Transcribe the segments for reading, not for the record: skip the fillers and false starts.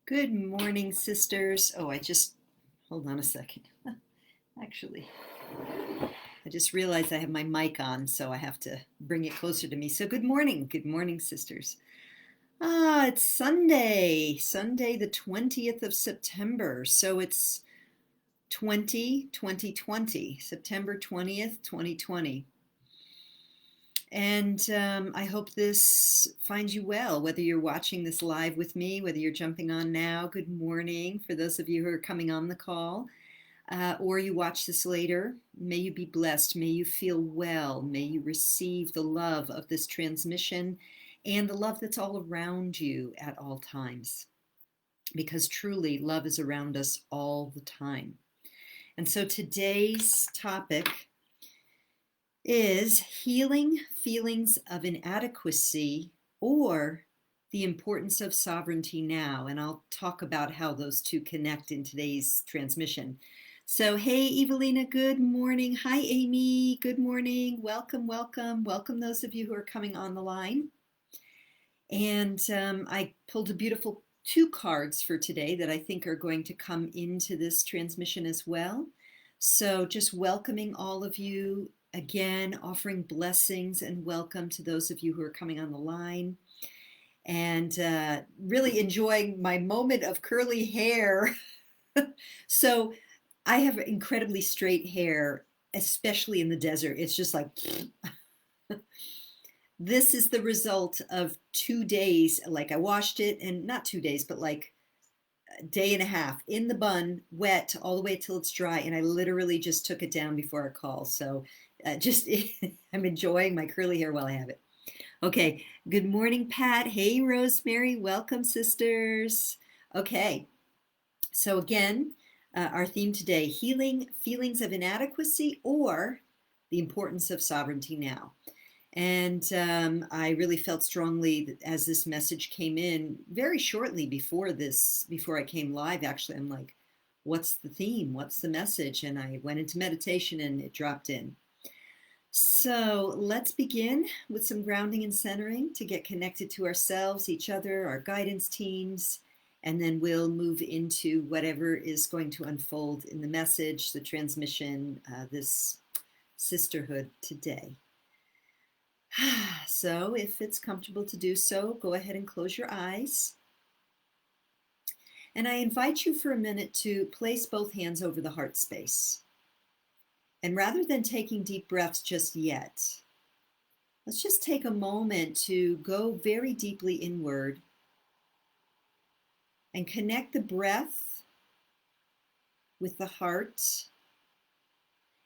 Good morning, sisters. Hold on a second. Actually, I just realized I have my mic on, so I have to bring it closer to me. So, good morning. Good morning, sisters. It's Sunday the 20th of September. So, it's 2020, September 20th, 2020. And I hope this finds you well, whether you're watching this live with me, whether you're jumping on now. Good morning for those of you who are coming on the call, or you watch this later. May you be blessed. May you feel well. May you receive the love of this transmission and the love that's all around you at all times. Because truly, love is around us all the time. And so today's topic is healing feelings of inadequacy or the importance of sovereignty now. And I'll talk about how those two connect in today's transmission. So, hey, Evelina, good morning. Hi, Amy, good morning. Welcome, welcome, welcome those of you who are coming on the line. And I pulled a beautiful two cards for today that I think are going to come into this transmission as well. So just welcoming all of you. Again, offering blessings and welcome to those of you who are coming on the line, and really enjoying my moment of curly hair. So I have incredibly straight hair, especially in the desert. It's just like, this is the result of 2 days. Like I washed it, and not 2 days, but like a day and a half in the bun, wet all the way till it's dry. And I literally just took it down before our call. So I'm enjoying my curly hair while I have it. Okay. Good morning, Pat. Hey, Rosemary. Welcome, sisters. Okay. So again, our theme today, healing feelings of inadequacy or the importance of sovereignty now. And I really felt strongly that as this message came in very shortly before I came live, actually, I'm like, what's the theme? What's the message? And I went into meditation and it dropped in. So let's begin with some grounding and centering to get connected to ourselves, each other, our guidance teams, and then we'll move into whatever is going to unfold in the message, the transmission, this sisterhood today. So if it's comfortable to do so, go ahead and close your eyes. And I invite you for a minute to place both hands over the heart space. And rather than taking deep breaths just yet, let's just take a moment to go very deeply inward and connect the breath with the heart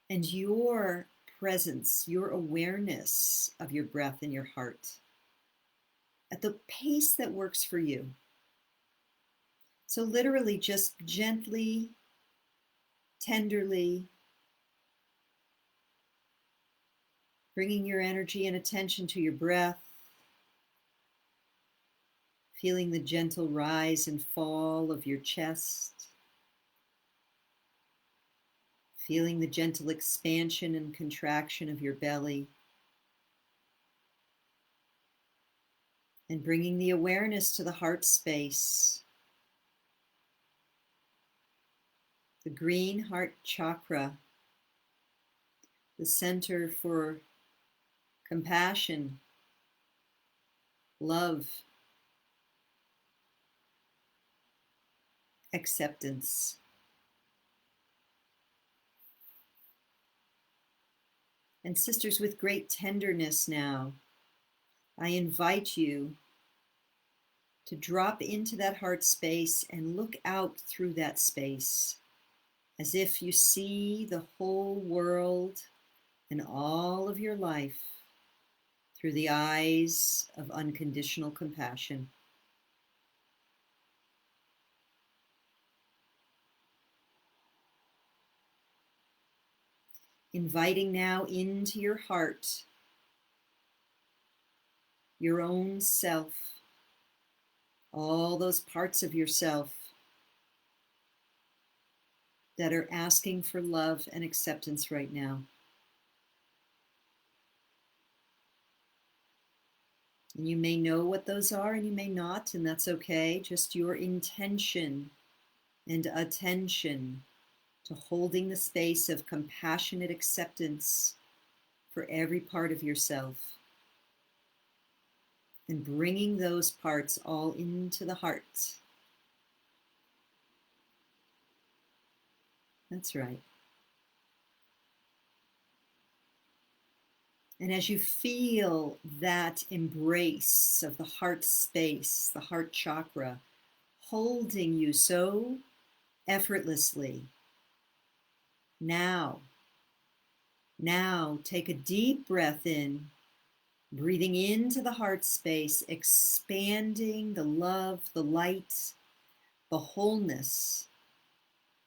and your presence, your awareness of your breath and your heart at the pace that works for you. So literally just gently, tenderly, bringing your energy and attention to your breath, feeling the gentle rise and fall of your chest, feeling the gentle expansion and contraction of your belly, and bringing the awareness to the heart space, the green heart chakra, the center for compassion, love, acceptance. And sisters, with great tenderness now, I invite you to drop into that heart space and look out through that space as if you see the whole world and all of your life through the eyes of unconditional compassion. Inviting now into your heart, your own self, all those parts of yourself that are asking for love and acceptance right now. And you may know what those are and you may not, and that's okay. Just your intention and attention to holding the space of compassionate acceptance for every part of yourself and bringing those parts all into the heart. That's right. And as you feel that embrace of the heart space, the heart chakra, holding you so effortlessly, now take a deep breath in, breathing into the heart space, expanding the love, the light, the wholeness,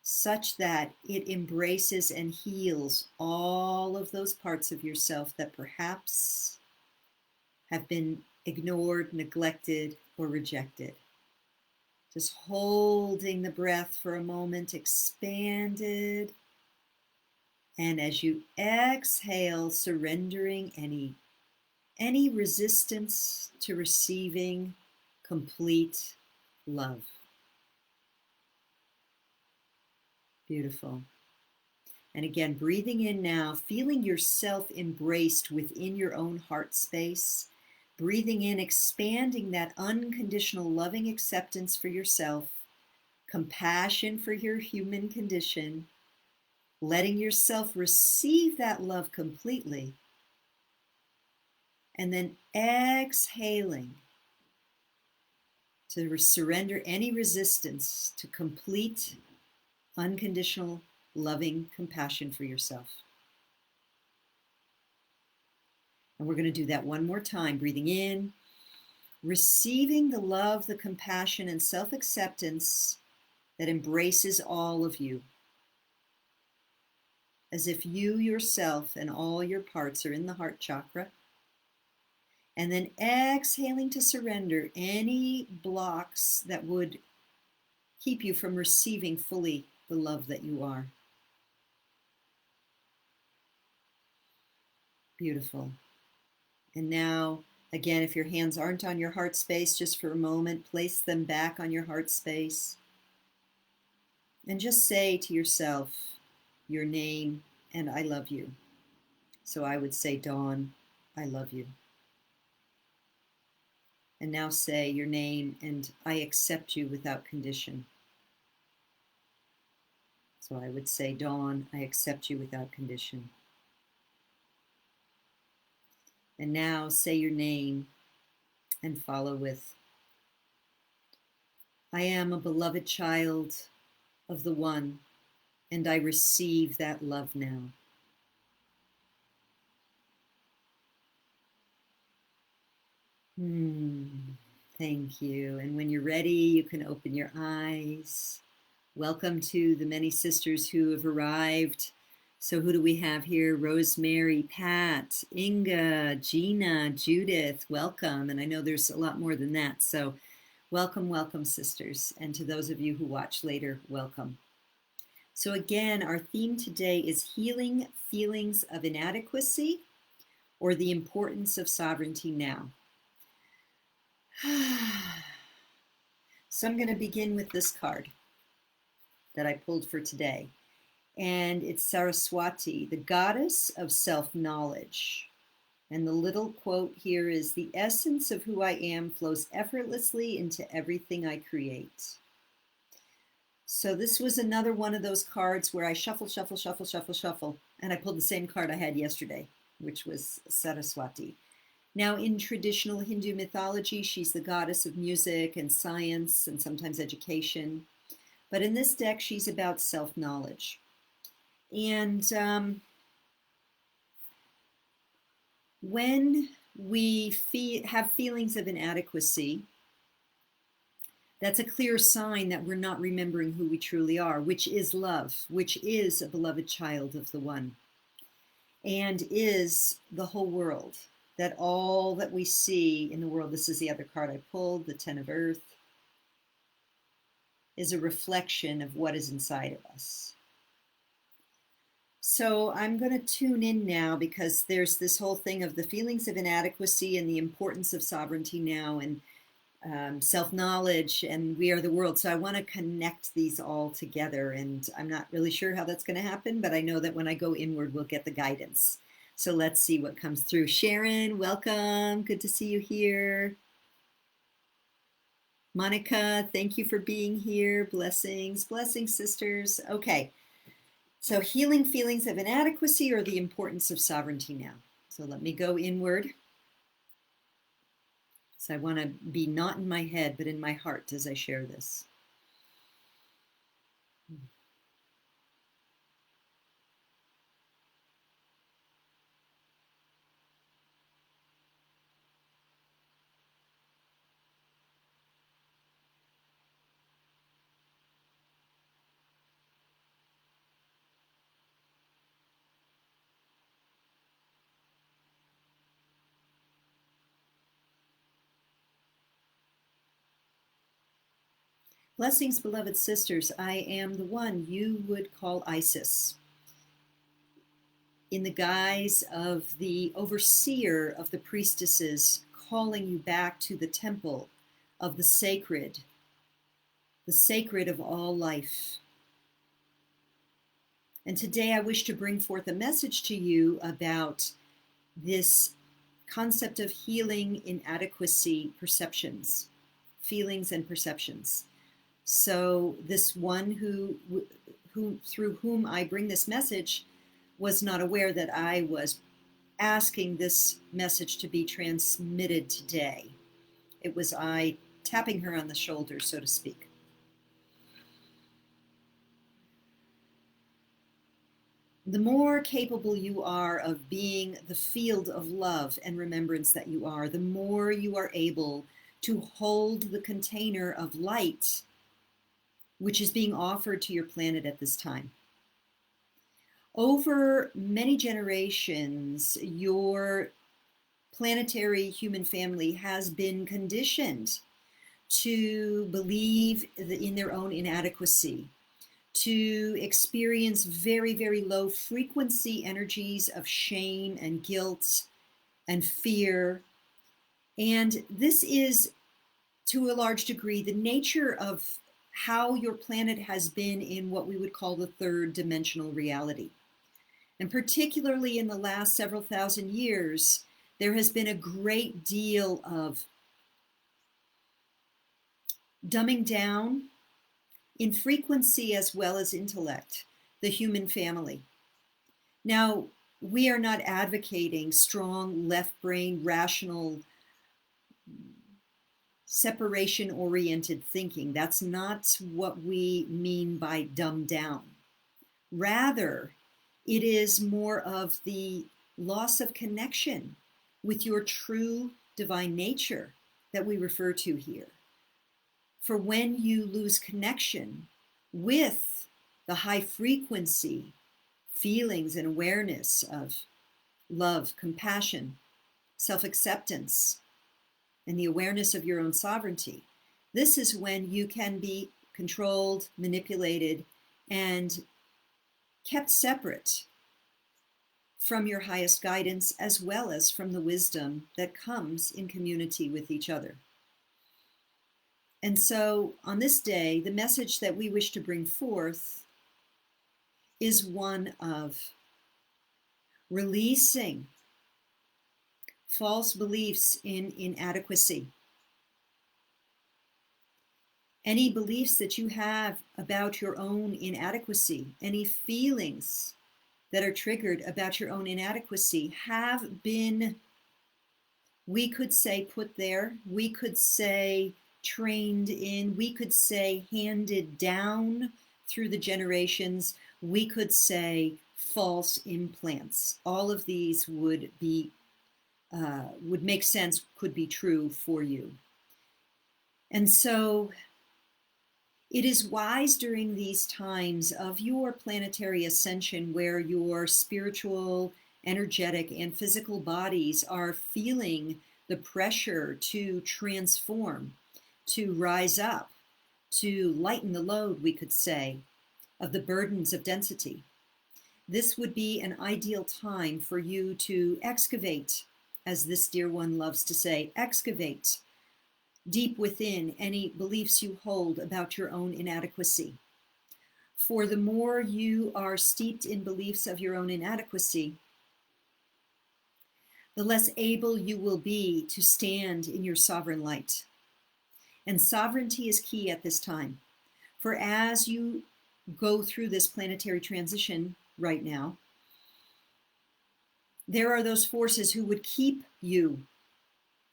such that it embraces and heals all of those parts of yourself that perhaps have been ignored, neglected, or rejected. Just holding the breath for a moment, expanded. And as you exhale, surrendering any resistance to receiving complete love. Beautiful. And again, breathing in now, feeling yourself embraced within your own heart space. Breathing in, expanding that unconditional loving acceptance for yourself, compassion for your human condition, letting yourself receive that love completely. And then exhaling to surrender any resistance to complete, unconditional, loving compassion for yourself. And we're going to do that one more time, breathing in, receiving the love, the compassion, and self-acceptance that embraces all of you, as if you yourself and all your parts are in the heart chakra. And then exhaling to surrender any blocks that would keep you from receiving fully the love that you are. Beautiful. And now, again, if your hands aren't on your heart space, just for a moment, place them back on your heart space. And just say to yourself your name and I love you. So I would say, Dawn, I love you. And now say your name and I accept you without condition. So I would say, Dawn, I accept you without condition. And now say your name and follow with, I am a beloved child of the One, and I receive that love now. Thank you. And when you're ready, you can open your eyes. Welcome to the many sisters who have arrived. So who do we have here? Rosemary, Pat, Inga, Gina, Judith, welcome. And I know there's a lot more than that. So welcome, welcome, sisters. And to those of you who watch later, welcome. So again, our theme today is healing feelings of inadequacy or the importance of sovereignty now. So I'm going to begin with this card that I pulled for today. And it's Saraswati, the goddess of self-knowledge. And the little quote here is, the essence of who I am flows effortlessly into everything I create. So this was another one of those cards where I shuffle, shuffle, shuffle, shuffle, shuffle. And I pulled the same card I had yesterday, which was Saraswati. Now, in traditional Hindu mythology, she's the goddess of music and science and sometimes education. But in this deck, she's about self-knowledge. And when we have feelings of inadequacy, that's a clear sign that we're not remembering who we truly are, which is love, which is a beloved child of the One, and is the whole world. That all that we see in the world, this is the other card I pulled, the Ten of Earth, is a reflection of what is inside of us. So I'm going to tune in now because there's this whole thing of the feelings of inadequacy and the importance of sovereignty now, and self-knowledge, and we are the world. So I want to connect these all together, and I'm not really sure how that's going to happen, but I know that when I go inward, we'll get the guidance. So let's see what comes through. Sharon, welcome. Good to see you here. Monica, thank you for being here. Blessings, blessings, sisters. Okay. So healing feelings of inadequacy or the importance of sovereignty now. So let me go inward. So I want to be not in my head, but in my heart as I share this. Blessings, beloved sisters. I am the one you would call Isis, in the guise of the overseer of the priestesses, calling you back to the temple of the sacred of all life. And today I wish to bring forth a message to you about this concept of healing inadequacy perceptions, feelings and perceptions. So this one who through whom I bring this message was not aware that I was asking this message to be transmitted today. It was I tapping her on the shoulder, so to speak. The more capable you are of being the field of love and remembrance that you are, the more you are able to hold the container of light which is being offered to your planet at this time. Over many generations, your planetary human family has been conditioned to believe in their own inadequacy, to experience very, very low frequency energies of shame and guilt and fear. And this is, to a large degree, the nature of how your planet has been in what we would call the third dimensional reality. And particularly in the last several thousand years, there has been a great deal of dumbing down in frequency as well as intellect, the human family. Now, we are not advocating strong left brain, rational, separation-oriented thinking. That's not what we mean by dumbed down. Rather, it is more of the loss of connection with your true divine nature that we refer to here. For when you lose connection with the high frequency feelings and awareness of love, compassion, self-acceptance, and the awareness of your own sovereignty, this is when you can be controlled, manipulated, and kept separate from your highest guidance, as well as from the wisdom that comes in community with each other. And so on this day, the message that we wish to bring forth is one of releasing false beliefs in inadequacy. Any beliefs that you have about your own inadequacy, any feelings that are triggered about your own inadequacy have been, we could say, put there, we could say trained in, we could say handed down through the generations, we could say false implants. All of these would be would make sense, could be true for you. And so it is wise during these times of your planetary ascension, where your spiritual, energetic, and physical bodies are feeling the pressure to transform, to rise up, to lighten the load, we could say, of the burdens of density. this would be an ideal time for you to excavate, as this dear one loves to say, excavate deep within any beliefs you hold about your own inadequacy. For the more you are steeped in beliefs of your own inadequacy, the less able you will be to stand in your sovereign light. And sovereignty is key at this time. For as you go through this planetary transition right now, there are those forces who would keep you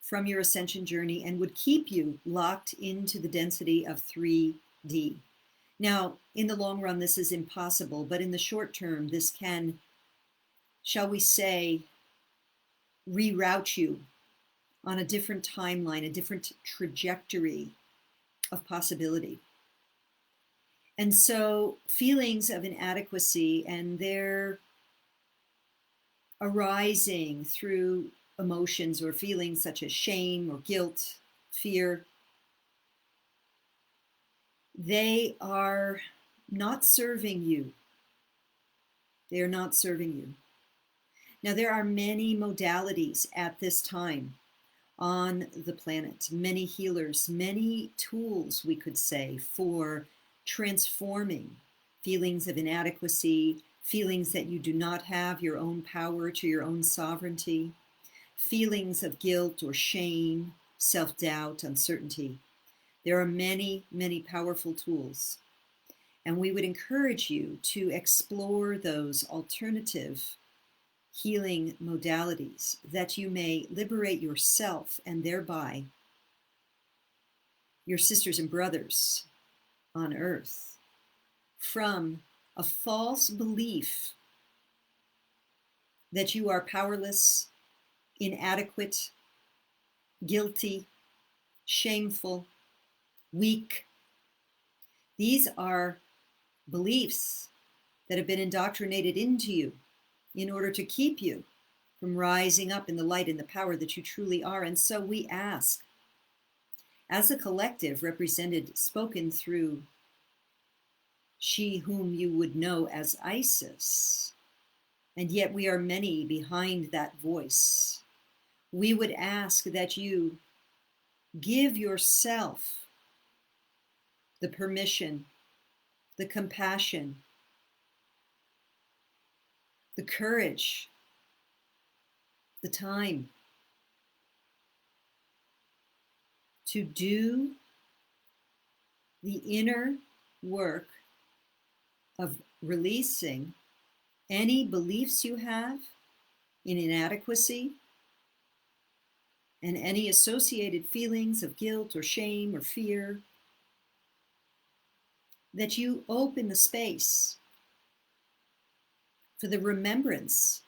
from your ascension journey and would keep you locked into the density of 3D. Now, in the long run, this is impossible, but in the short term, this can, shall we say, reroute you on a different timeline, a different trajectory of possibility. And so feelings of inadequacy and their arising through emotions or feelings such as shame or guilt, fear, they are not serving you. They are not serving you. Now, there are many modalities at this time on the planet, many healers, many tools, we could say, for transforming feelings of inadequacy, feelings that you do not have your own power to your own sovereignty, feelings of guilt or shame, self-doubt, uncertainty. There are many, many powerful tools. And we would encourage you to explore those alternative healing modalities that you may liberate yourself and thereby your sisters and brothers on earth from a false belief that you are powerless, inadequate, guilty, shameful, weak. These are beliefs that have been indoctrinated into you in order to keep you from rising up in the light and the power that you truly are. And so we ask, as a collective represented, spoken through she whom you would know as Isis, and yet we are many behind that voice, we would ask that you give yourself the permission, the compassion, the courage, the time to do the inner work of releasing any beliefs you have in inadequacy and any associated feelings of guilt or shame or fear, that you open the space for the remembrance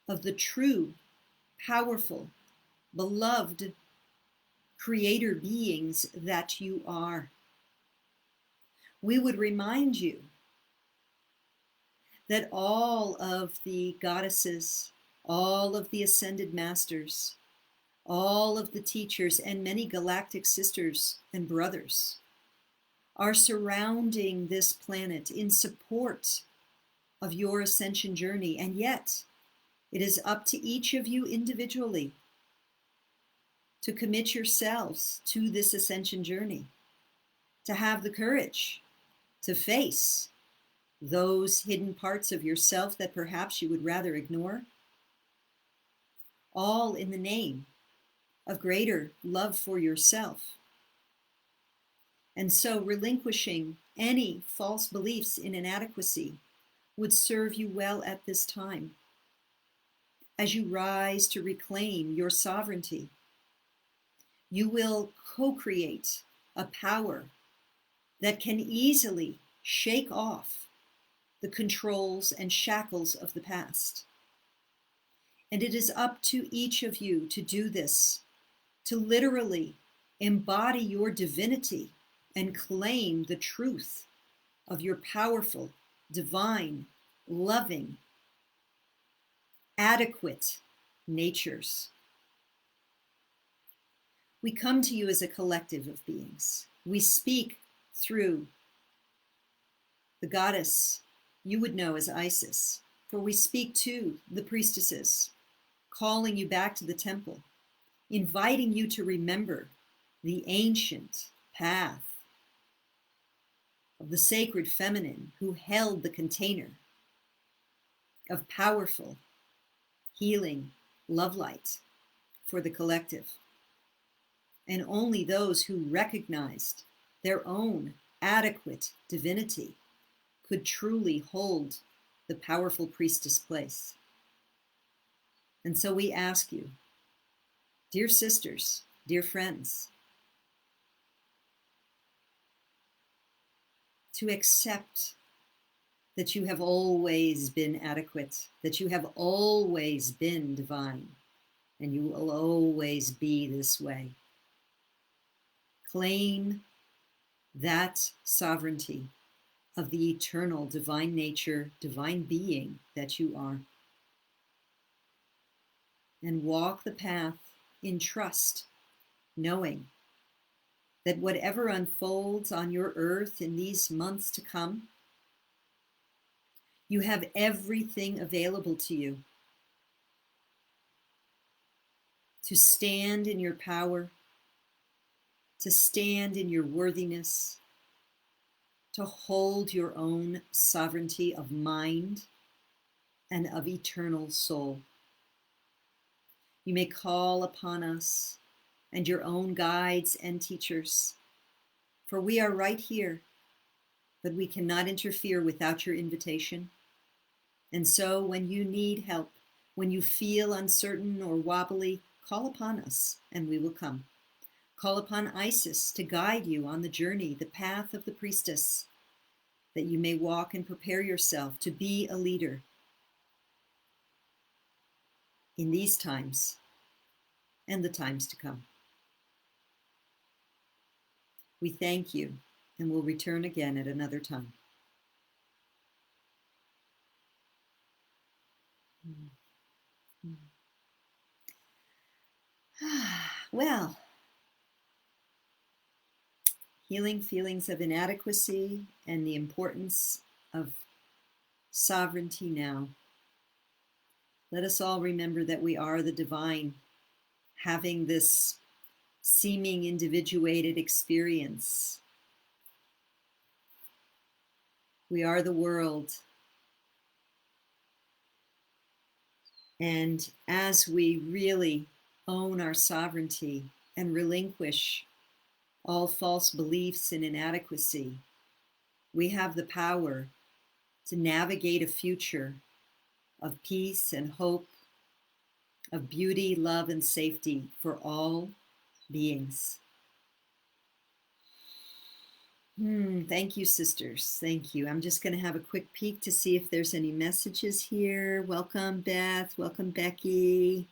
of the true, powerful, beloved creator beings that you are. We would remind you that all of the goddesses, all of the ascended masters, all of the teachers, and many galactic sisters and brothers are surrounding this planet in support of your ascension journey. And yet, it is up to each of you individually to commit yourselves to this ascension journey, to have the courage to face those hidden parts of yourself that perhaps you would rather ignore, all in the name of greater love for yourself. And so relinquishing any false beliefs in inadequacy would serve you well at this time as you rise to reclaim your sovereignty. You will co-create a power that can easily shake off the controls and shackles of the past. And it is up to each of you to do this, to literally embody your divinity and claim the truth of your powerful, divine, loving, adequate natures. We come to you as a collective of beings. We speak through the goddess you would know as Isis, For we speak to the priestesses, calling you back to the temple, inviting you to remember the ancient path of the sacred feminine who held the container of powerful, healing love light for the collective. And only those who recognized their own adequate divinity could truly hold the powerful priestess place. And so we ask you, dear sisters, dear friends, to accept that you have always been adequate, that you have always been divine, and you will always be this way. Claim that sovereignty of the eternal divine nature, divine being that you are. And walk the path in trust, knowing that whatever unfolds on your earth in these months to come, you have everything available to you to stand in your power, to stand in your worthiness, to hold your own sovereignty of mind and of eternal soul. You may call upon us and your own guides and teachers, for we are right here, but we cannot interfere without your invitation. And so when you need help, when you feel uncertain or wobbly, call upon us and we will come. Call upon Isis to guide you on the journey, the path of the priestess, that you may walk and prepare yourself to be a leader in these times and the times to come. We thank you and will return again at another time. Well, healing feelings of inadequacy and the importance of sovereignty now. Let us all remember that we are the divine, having this seeming individuated experience. We are the world. And as we really own our sovereignty and relinquish all false beliefs and inadequacy, we have the power to navigate a future of peace and hope, of beauty, love, and safety for all beings. Thank you, sisters. Thank you. I'm just going to have a quick peek to see if there's any messages here. Welcome, Beth. Welcome, Becky.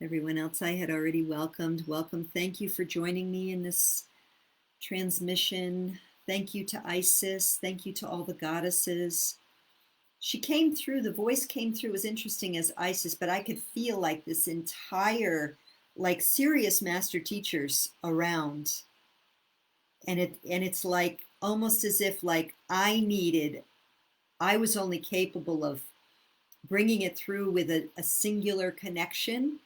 Everyone else I had already welcomed. Welcome. Thank you for joining me in this transmission. Thank you to Isis. Thank you to all the goddesses. She came through, the voice came through as interesting as Isis, but I could feel like this entire, like serious master teachers around. And it's like almost as if like I was only capable of bringing it through with a singular connection.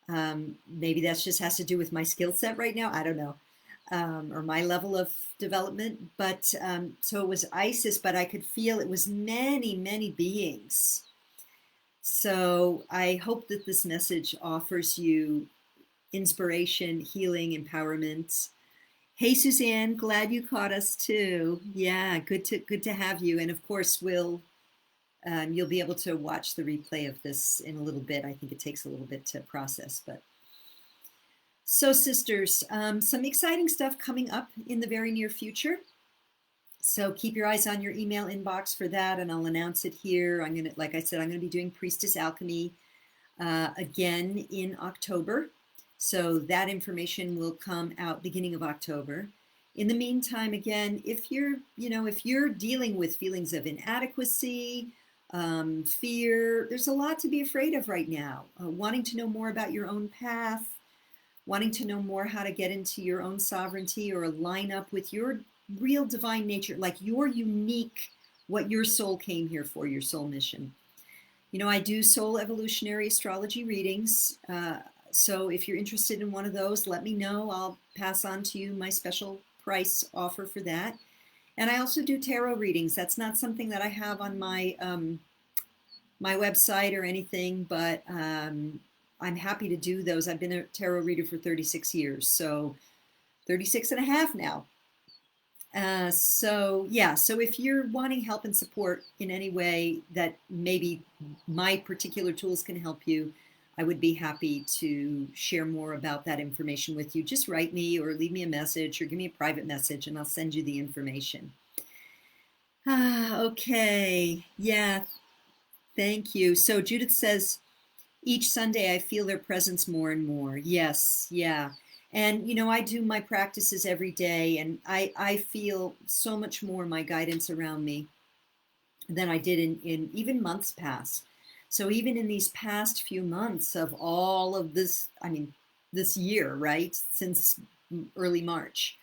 Maybe that just has to do with my skill set right now. I don't know. Or my level of development. But so it was Isis, but I could feel it was many, many beings. So I hope that this message offers you inspiration, healing, empowerment. Hey, Suzanne, glad you caught us too. Yeah, good to have you. And of course, you'll be able to watch the replay of this in a little bit. I think it takes a little bit to process, but. So sisters, some exciting stuff coming up in the very near future. So keep your eyes on your email inbox for that, and I'll announce it here. Like I said, I'm gonna be doing Priestess Alchemy again in October. So that information will come out beginning of October. In the meantime, again, if you're dealing with feelings of inadequacy, fear, there's a lot to be afraid of right now. Wanting to know more about your own path, wanting to know more how to get into your own sovereignty or line up with your real divine nature, like your unique what your soul came here for, your soul mission. You know, I do soul evolutionary astrology readings. So if you're interested in one of those, let me know. I'll pass on to you my special price offer for that. And I also do tarot readings. That's not something that I have on my my website or anything, but I'm happy to do those. I've been a tarot reader for 36 years, so 36 and a half now. So yeah, so if you're wanting help and support in any way that maybe my particular tools can help you, I would be happy to share more about that information with you. Just write me or leave me a message or give me a private message and I'll send you the information. Okay. Yeah, thank you. So Judith says, each Sunday I feel their presence more and more. Yes, yeah. And you know, I do my practices every day and I feel so much more my guidance around me than I did in even months past. So even in these past few months of all of this, I mean, this year, right? Since early March,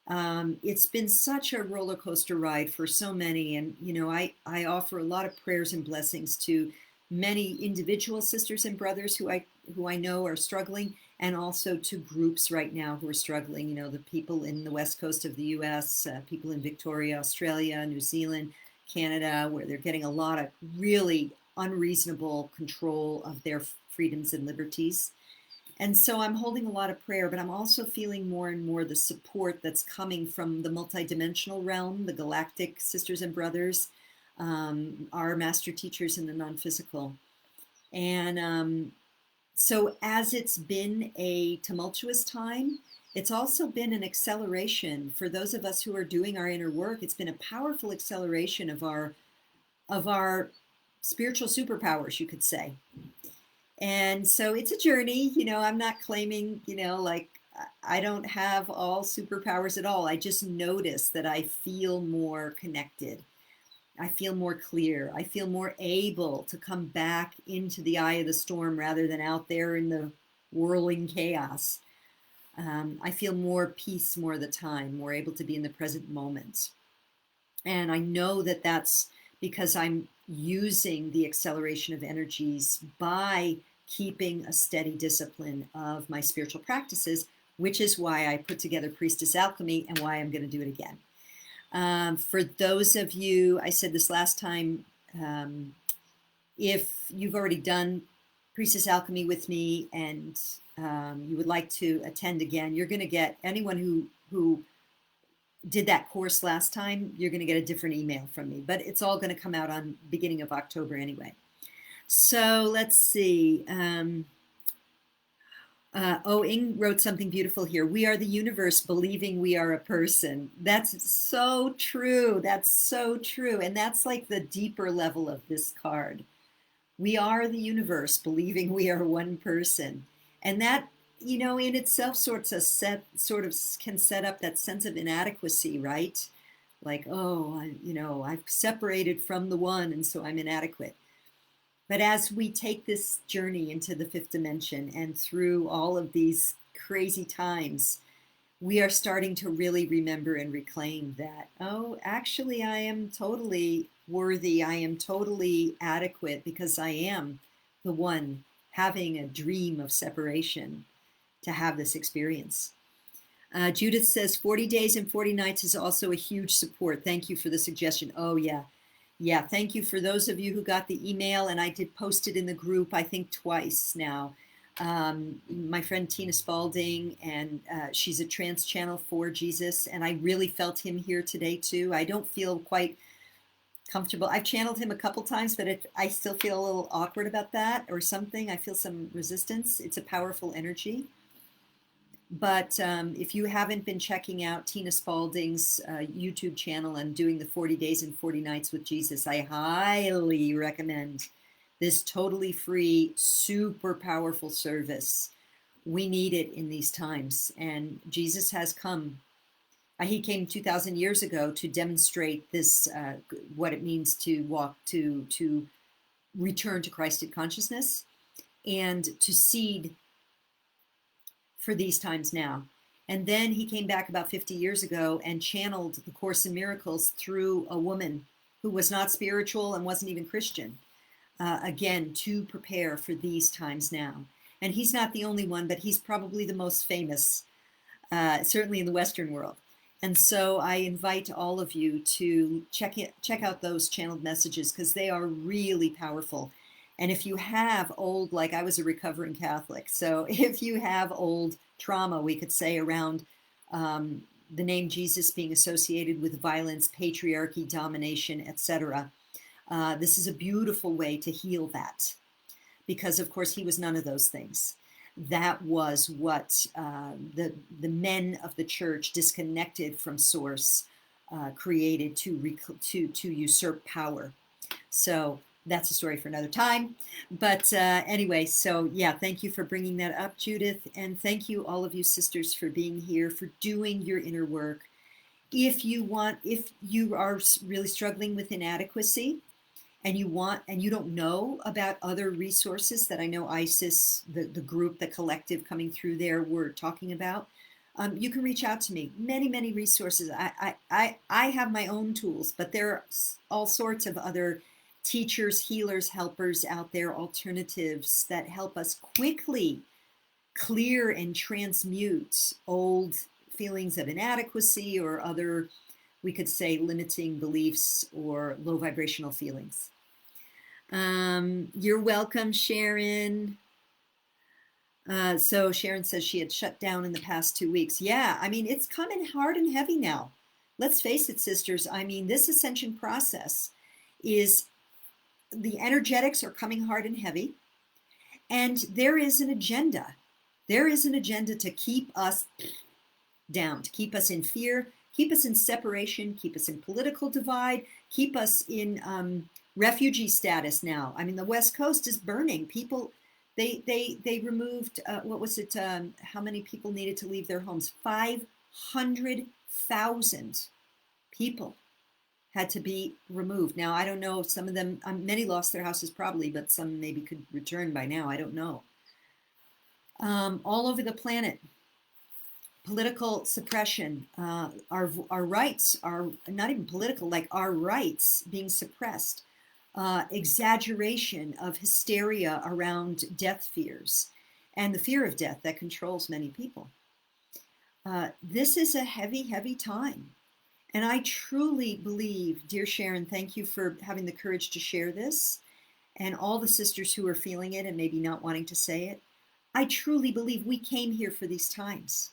it's been such a roller coaster ride for so many. And, you know, I offer a lot of prayers and blessings to many individual sisters and brothers who I know are struggling, and also to groups right now who are struggling. You know, the people in the west coast of the US, people in Victoria, Australia, New Zealand, Canada, where they're getting a lot of really unreasonable control of their freedoms and liberties. And so I'm holding a lot of prayer, but I'm also feeling more and more the support that's coming from the multidimensional realm, the galactic sisters and brothers, our master teachers in the non-physical. And so as it's been a tumultuous time, it's also been an acceleration for those of us who are doing our inner work. It's been a powerful acceleration of our spiritual superpowers, you could say. And so it's a journey. You know, I'm not claiming, you know, like I don't have all superpowers at all. I just notice that I feel more connected. I feel more clear. I feel more able to come back into the eye of the storm rather than out there in the whirling chaos. I feel more peace more of the time, more able to be in the present moment. And I know that that's because I'm using the acceleration of energies by keeping a steady discipline of my spiritual practices, which is why I put together Priestess Alchemy and why I'm going to do it again. For those of you, I said this last time, if you've already done Priestess Alchemy with me and you would like to attend again, you're going to get, anyone who did that course last time, you're going to get a different email from me, but it's all going to come out on beginning of October anyway. So let's see. Ing wrote something beautiful here. We are the universe believing we are a person. That's so true. That's so true. And that's like the deeper level of this card. We are the universe believing we are one person. And that, you know, in itself sort of can set up that sense of inadequacy, right? Like, oh, you know, I've separated from the one and so I'm inadequate. But as we take this journey into the fifth dimension and through all of these crazy times, we are starting to really remember and reclaim that, oh, actually, I am totally worthy. I am totally adequate because I am the one having a dream of separation to have this experience. Judith says 40 days and 40 nights is also a huge support. Thank you for the suggestion. Oh, yeah. Yeah, thank you for those of you who got the email, and I did post it in the group, I think twice now. My friend Tina Spalding, and she's a trance channel for Jesus, and I really felt him here today too. I don't feel quite comfortable. I've channeled him a couple times, but I still feel a little awkward about that or something. I feel some resistance. It's a powerful energy. But if you haven't been checking out Tina Spalding's YouTube channel and doing the 40 days and 40 nights with Jesus, I highly recommend this totally free, super powerful service. We need it in these times. And Jesus has come. He came 2,000 years ago to demonstrate this, what it means to walk, to return to Christed consciousness and to seed for these times now. And then he came back about 50 years ago and channeled the Course in Miracles through a woman who was not spiritual and wasn't even Christian, again, to prepare for these times now. And he's not the only one, but he's probably the most famous, certainly in the Western world. And so I invite all of you to check out those channeled messages, because they are really powerful. And if you have old, like I was a recovering Catholic, so if you have old trauma, we could say, around the name Jesus being associated with violence, patriarchy, domination, etc., this is a beautiful way to heal that, because of course he was none of those things. That was what the men of the church, disconnected from source, created to usurp power. So that's a story for another time. But anyway, so yeah, thank you for bringing that up, Judith. And thank you, all of you sisters, for being here, for doing your inner work. If you are really struggling with inadequacy, and you don't know about other resources that I know ISIS, the group, the collective coming through there, we're talking about, you can reach out to me. Many resources. I have my own tools, but there are all sorts of other teachers, healers, helpers out there, alternatives that help us quickly clear and transmute old feelings of inadequacy or other, we could say, limiting beliefs or low vibrational feelings. You're welcome, Sharon. So Sharon says she had shut down in the past 2 weeks. Yeah, I mean, it's coming hard and heavy now. Let's face it, sisters. I mean, this ascension process is, the energetics are coming hard and heavy, and there is an agenda. There is an agenda to keep us down, to keep us in fear, keep us in separation, keep us in political divide, keep us in refugee status now. I mean, the West Coast is burning. People, they removed, what was it, how many people needed to leave their homes? 500,000 people had to be removed. Now, I don't know, some of them, many lost their houses probably, but some maybe could return by now, I don't know. All over the planet, political suppression, our rights are not even political, like our rights being suppressed, exaggeration of hysteria around death fears, and the fear of death that controls many people. This is a heavy time. And I truly believe, dear Sharon, thank you for having the courage to share this, and all the sisters who are feeling it and maybe not wanting to say it. I truly believe we came here for these times.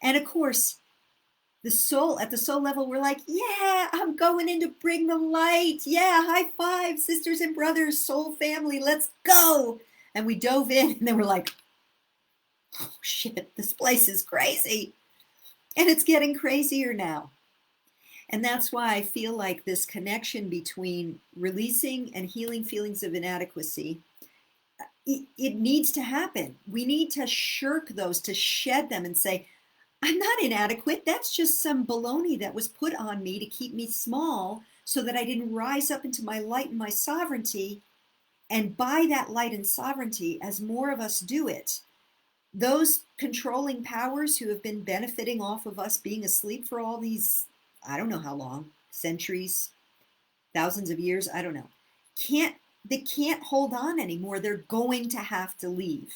And of course, the soul, at the soul level, we're like, yeah, I'm going in to bring the light. Yeah, high five, sisters and brothers, soul family, let's go. And we dove in, and then we're like, oh shit, this place is crazy. And it's getting crazier now. And that's why I feel like this connection between releasing and healing feelings of inadequacy, it needs to happen. We need to shirk those, to shed them and say, I'm not inadequate. That's just some baloney that was put on me to keep me small so that I didn't rise up into my light and my sovereignty. And by that light and sovereignty, as more of us do it, those controlling powers who have been benefiting off of us being asleep for all these, I don't know how long, centuries, thousands of years, I don't know, they can't hold on anymore. They're going to have to leave.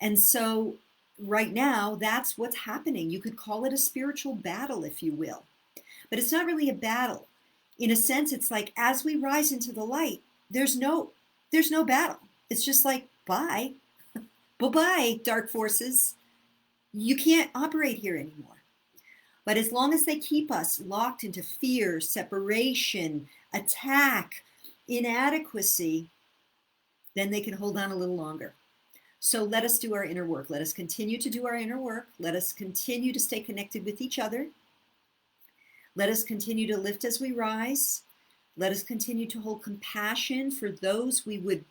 And so right now, that's what's happening. You could call it a spiritual battle, if you will. But it's not really a battle. In a sense, it's like, as we rise into the light, there's no battle. It's just like, bye. Bye-bye, dark forces. You can't operate here anymore. But as long as they keep us locked into fear, separation, attack, inadequacy, then they can hold on a little longer. So let us do our inner work. Let us continue to do our inner work. Let us continue to stay connected with each other. Let us continue to lift as we rise. Let us continue to hold compassion for those we would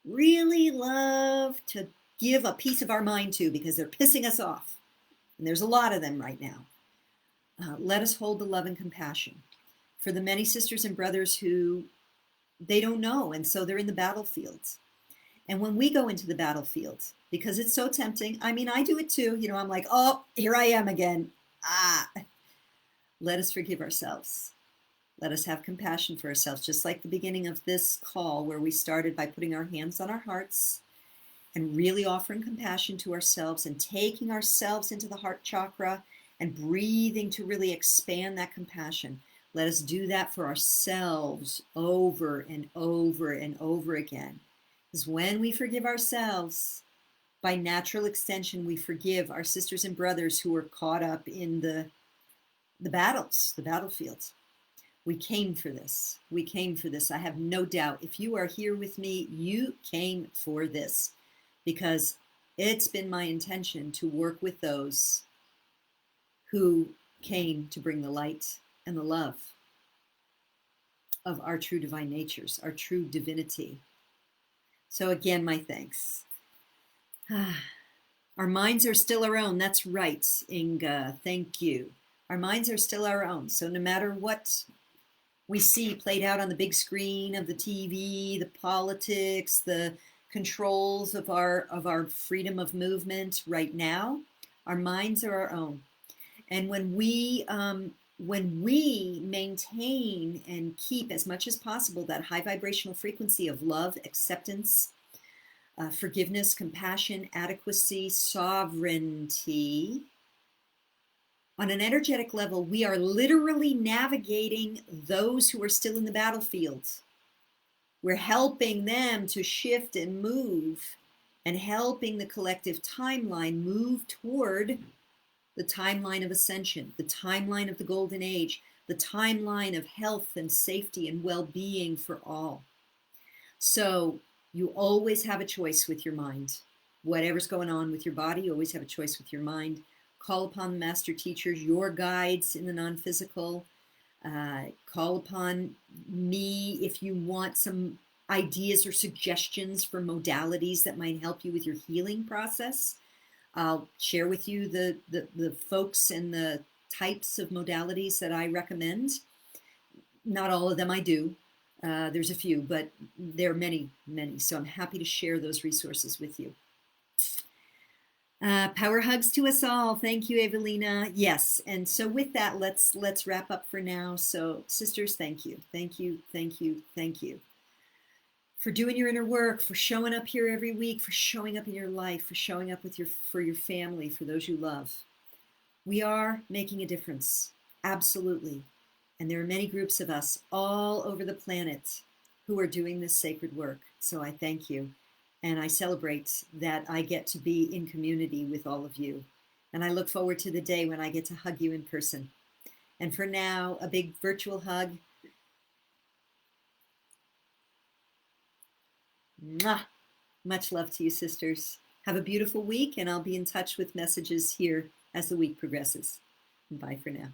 really love to give a piece of our mind to, because they're pissing us off. And there's a lot of them right now. Let us hold the love and compassion for the many sisters and brothers who they don't know, and so they're in the battlefields. And when we go into the battlefield, because it's so tempting, I mean, I do it too. You know, I'm like, oh, here I am again. Let us forgive ourselves. Let us have compassion for ourselves, just like the beginning of this call where we started by putting our hands on our hearts and really offering compassion to ourselves and taking ourselves into the heart chakra and breathing to really expand that compassion. Let us do that for ourselves over and over and over again. Because when we forgive ourselves, by natural extension, we forgive our sisters and brothers who are caught up in the battles, the battlefields. We came for this. We came for this. I have no doubt. If you are here with me, you came for this, because it's been my intention to work with those who came to bring the light and the love of our true divine natures, our true divinity. So again, my thanks. Our minds are still our own. That's right, Inga. Thank you. Our minds are still our own. So no matter what we see played out on the big screen of the TV, the politics, the controls of our freedom of movement right now, our minds are our own. And when we maintain and keep as much as possible that high vibrational frequency of love, acceptance, forgiveness, compassion, adequacy, sovereignty, on an energetic level, we are literally navigating those who are still in the battlefield. We're helping them to shift and move, and helping the collective timeline move toward the timeline of ascension, the timeline of the golden age, the timeline of health and safety and well-being for all. So you always have a choice with your mind. Whatever's going on with your body, you always have a choice with your mind. Call upon the master teachers, your guides in the non-physical. Call upon me if you want some ideas or suggestions for modalities that might help you with your healing process. I'll share with you the folks and the types of modalities that I recommend. Not all of them I do. There's a few, but there are many, many. So I'm happy to share those resources with you. Power hugs to us all. Thank you, Evelina. Yes, and so with that, let's wrap up for now. So sisters, thank you, thank you, thank you, thank you for doing your inner work, for showing up here every week, for showing up in your life, for showing up for your family, for those you love. We are making a difference, absolutely. And there are many groups of us all over the planet who are doing this sacred work. So I thank you. And I celebrate that I get to be in community with all of you. And I look forward to the day when I get to hug you in person. And for now, a big virtual hug. Mwah! Much love to you, sisters. Have a beautiful week, and I'll be in touch with messages here as the week progresses. Bye for now.